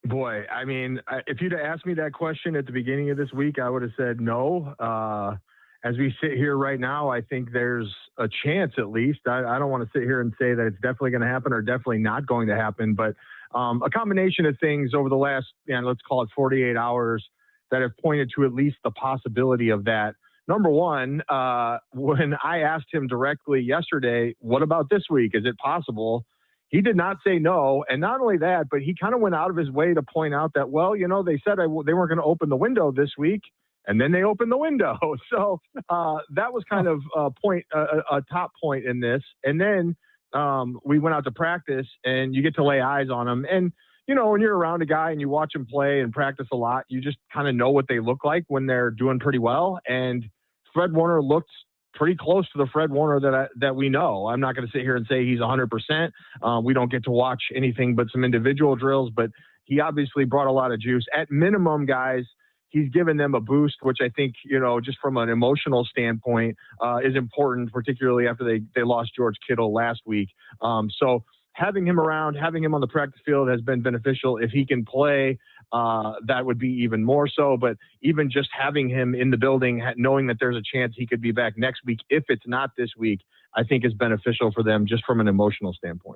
Boy, I mean, if you'd have asked me that question at the beginning of this week, I would have said no. As we sit here right now, I think there's a chance, at least. I don't want to sit here and say that it's definitely going to happen or definitely not going to happen, but a combination of things over the last, let's call it 48 hours that have pointed to at least the possibility of that. Number one, when I asked him directly yesterday, what about this week? Is it possible? He did not say no. And not only that, but he kind of went out of his way to point out that, well, they said they weren't going to open the window this week, and then they opened the window. So that was kind of a top point in this. And then we went out to practice, and you get to lay eyes on him. And, when you're around a guy and you watch him play and practice a lot, you just kind of know what they look like when they're doing pretty well. And Fred Warner looked pretty close to the Fred Warner that we know. I'm not going to sit here and say he's 100%. We don't get to watch anything but some individual drills, but he obviously brought a lot of juice. At minimum, guys, he's given them a boost, which I think, just from an emotional standpoint, is important, particularly after they lost George Kittle last week. So having him around, having him on the practice field has been beneficial. If he can play, that would be even more so. But even just having him in the building, knowing that there's a chance he could be back next week, if it's not this week, I think is beneficial for them just from an emotional standpoint.